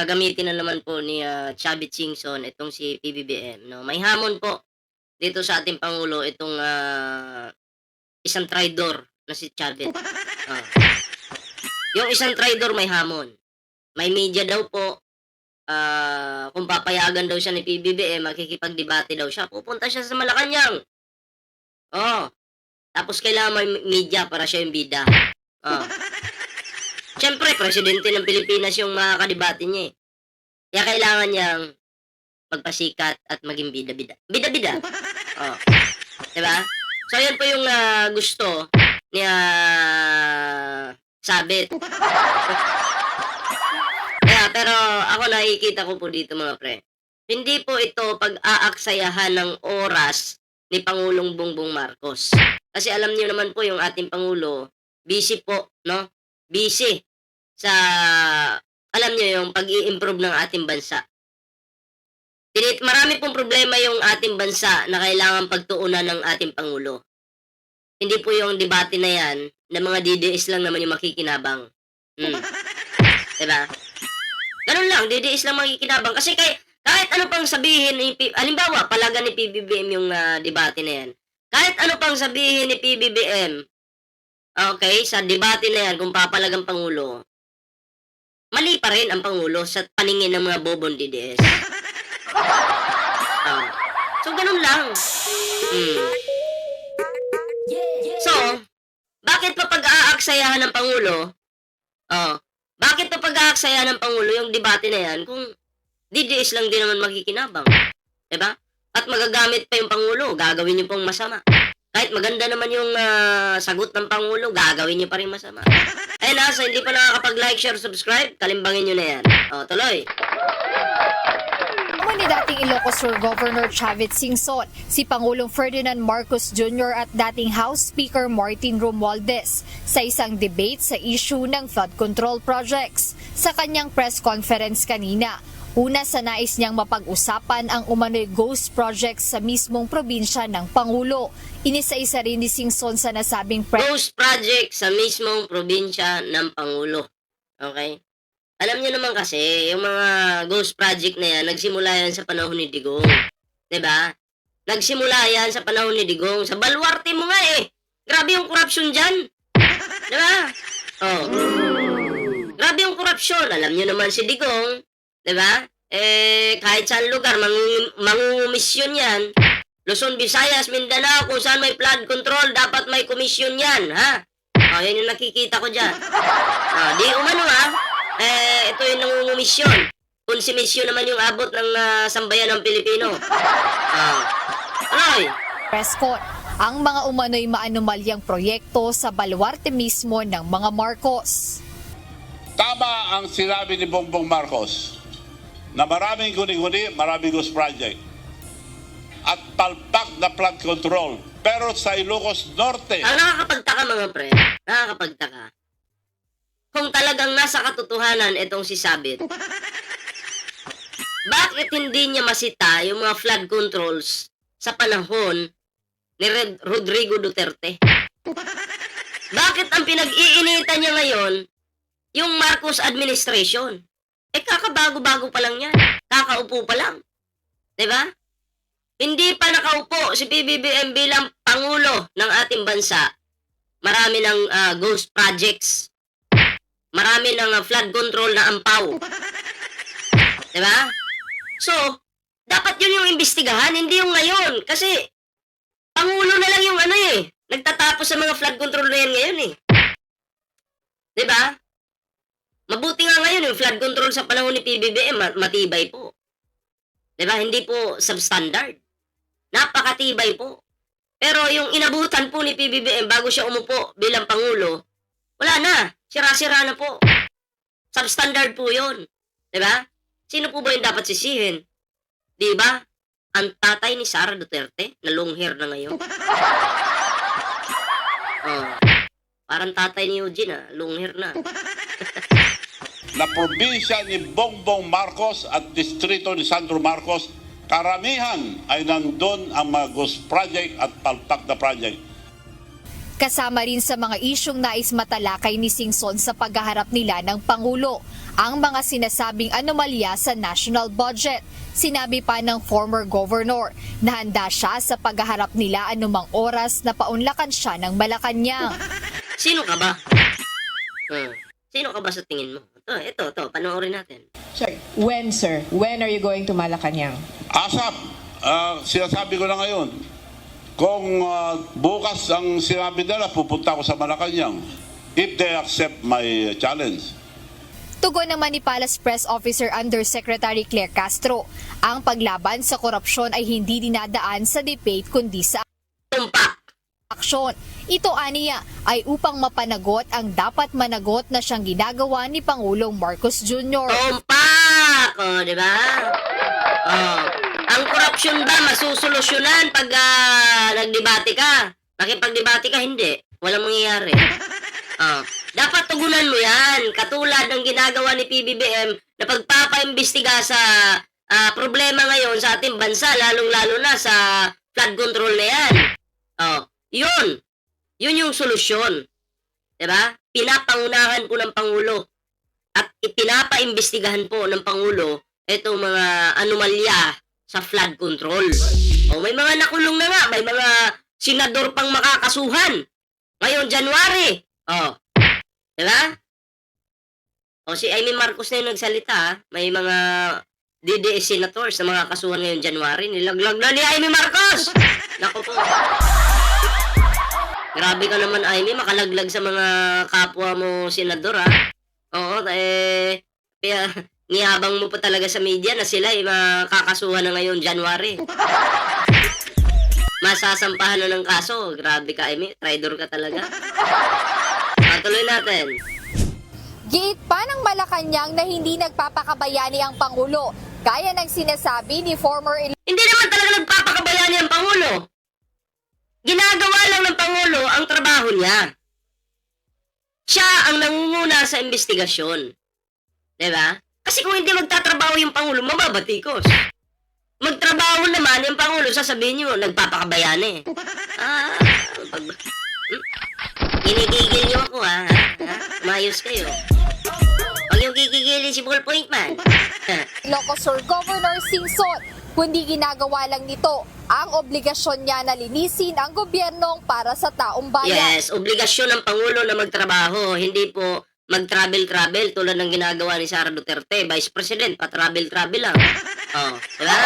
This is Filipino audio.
gagamitin na naman po ni, Chavit Singson itong si PBBM 'no. May hamon po dito sa ating pangulo itong, isang traidor na si Chavit. Oh, yung isang traidor may hamon. May media daw po, kung papayagan daw siya ni PBBM makikipagdebate daw siya, pupunta siya sa Malacanang. Oh, tapos kailangan may media para siya yung bida. Oh. Siyempre presidente ng Pilipinas yung makakadebate niya, eh. Kaya kailangan niyang magpasikat at maging bida-bida. Bida-bida. Oh, 'di ba? So ayan po yung, gusto ni, Sabit. Pero ako nakikita ko po dito mga pre, hindi po ito pag-aaksayahan ng oras ni Pangulong Bongbong Marcos. Kasi alam niyo naman po yung ating Pangulo, busy po, no? Busy sa, alam niyo yung pag-i-improve ng ating bansa. Marami pong problema yung ating bansa na kailangan pagtuunan ng ating Pangulo. Hindi po yung debate na yan, na mga DDS lang naman yung makikinabang. Diba? Ganun lang, DDS lang makikinabang. Kasi kahit ano pang sabihin, halimbawa, palagan ni PBBM yung debate na yan. Kahit ano pang sabihin ni PBBM, okay, sa debate na yan, kung papalagang Pangulo, mali pa rin ang Pangulo sa paningin ng mga bobong DDS. So, ganun lang. So, bakit pa pag-aaksayahan ng Pangulo, bakit pa pag-aaksayahan ng Pangulo yung debate na yan kung DDS lang din naman makikinabang? Diba? At magagamit pa yung Pangulo, gagawin niyo pong masama. Kahit maganda naman yung sagot ng Pangulo, gagawin niyo pa rin masama. Ayun na, so hindi pa nakakapag-like, share, subscribe, kalimbangin niyo na yan. Tuloy. Ni dating Ilocos Sur Governor Chavit Singson, si Pangulong Ferdinand Marcos Jr. at dating House Speaker Martin Romualdez sa isang debate sa issue ng flood control projects. Sa kanyang press conference kanina, una sa nais niyang mapag-usapan ang umano'y ghost projects sa mismong probinsya ng Pangulo. Inisa-isa rin ni Singson sa nasabing ghost project sa mismong probinsya ng Pangulo. Okay? Alam niyo naman kasi, yung mga ghost project na yan, nagsimula yan sa panahon ni Digong. 'Di ba? Nagsimula yan sa panahon ni Digong. Sa baluarte mo nga eh. Grabe yung corruption dyan. 'Di ba? Grabe yung corruption. Alam niyo naman si Digong. 'Di ba? Kahit saan lugar, mangungumisyon yan. Luzon, Visayas, Mindanao, kung saan may flood control, dapat may komisyon yan. Ha? Yan yung nakikita ko dyan. Di umano ito yung nangungumisyon. Konsumisyon naman yung abot ng sambayan ng Pilipino. Prescott, ang mga umano'y maanumalyang proyekto sa baluarte mismo ng mga Marcos. Tama ang sinabi ni Bongbong Marcos na maraming guni-guni, maraming ghost project at palpak na flood control. Pero sa Ilocos Norte... Ang nakakapagtaka mga pre, nakakapagtaka. Kung talagang nasa katotohanan itong si Sabit, bakit hindi niya masita yung mga flood controls sa panahon ni Rodrigo Duterte? Bakit ang pinag-iinitan niya ngayon yung Marcos administration? Kakabago-bago pa lang yan. Kakaupo pa lang. Diba? Hindi pa nakaupo si PBBM bilang Pangulo ng ating bansa. Marami ng ghost projects. Marami ng flood control na ampaw. Diba? So, dapat yun yung imbestigahan, hindi yung ngayon. Kasi, Pangulo na lang yung nagtatapos sa mga flood control na yan ngayon eh. Diba? Mabuti nga ngayon yung flood control sa panahon ni PBBM, matibay po. Diba? Hindi po substandard. Napakatibay po. Pero yung inabutan po ni PBBM bago siya umupo bilang Pangulo, wala na. Sira-sira na po. Substandard po yun. Diba? Sino po ba yung dapat sisihin? Diba? Ang tatay ni Sara Duterte, na long hair na ngayon. Parang tatay ni Eugene, long hair na. Na probinsya ni Bongbong Marcos at distrito ni Sandro Marcos, karamihan ay nandun ang mga ghost project at palpak na project. Kasama rin sa mga isyong nais matalakay ni Singson sa paghaharap nila ng Pangulo ang mga sinasabing anomalya sa national budget. Sinabi pa ng former governor na handa siya sa paghaharap nila anumang oras na paunlakan siya ng Malacanang. Sino ka ba? Sino ka ba sa tingin mo? Ito, panoorin natin. Sorry, when, sir? When are you going to Malacanang? ASAP, sinasabi ko na ngayon, kung bukas ang sinabi nila, pupunta ako sa Malacanang if they accept my challenge. Tugon naman ni Palace Press Officer Undersecretary Claire Castro, ang paglaban sa korupsyon ay hindi dinadaan sa debate kundi sa Tumpak! aksyon. Ito aniya ay upang mapanagot ang dapat managot na siyang ginagawa ni Pangulong Marcos Jr. Tumpak! O, di ba? Ang korupsyon ba masusolusyonan pag nagdebate ka? Nakipagdebate ka, hindi. Walang mangyayari. Dapat tugunan mo yan. Katulad ng ginagawa ni PBBM na pagpapaimbestiga sa problema ngayon sa ating bansa, lalong-lalo na sa flood control na yan. Yun yung solusyon. Diba? Pinapangunahan po ng Pangulo at ipinapaimbestigahan po ng Pangulo itong mga anomalya sa flood control. May mga nakulong na nga, may mga senador pang makakasuhan. Ngayon, January. Diba? Si Amy Marcos na yung nagsalita. May mga DDS senators na mga kasuhan ngayon January. Nilaglag na ni Amy Marcos! Naku po. Grabe ka naman, Amy. Makalaglag sa mga kapwa mo senador, ha? Niyabang mo pa talaga sa media na sila makakasuhan na ngayon January. Masasampahan na ng kaso. Grabe ka, Amy. Traitor ka talaga. Patuloy natin. Giit pa ng Malacanang na hindi nagpapakabayani ang Pangulo, gaya ng sinasabi ni former Hindi naman talaga nagpapakabayani ang Pangulo. Ginagawa lang ng Pangulo ang trabaho niya. Siya ang nangunguna sa investigasyon. Diba? Kasi kung hindi magtatrabaho yung Pangulo, mababatikos. Magtrabaho naman yung Pangulo, sasabihin niyo, nagpapakabayani. Kinigigil niyo ako, ha? Mayos kayo. Huwag yung kikigilin si Ballpoint Man. Ilocos Sur Governor Singson, kundi ginagawa lang nito ang obligasyon niya na linisin ang gobyernong para sa taong bayan. Yes, obligasyon ng Pangulo na magtrabaho, hindi po mag-travel-travel tulad ng ginagawa ni Sara Duterte, Vice President, pa-travel-travel lang. Diba?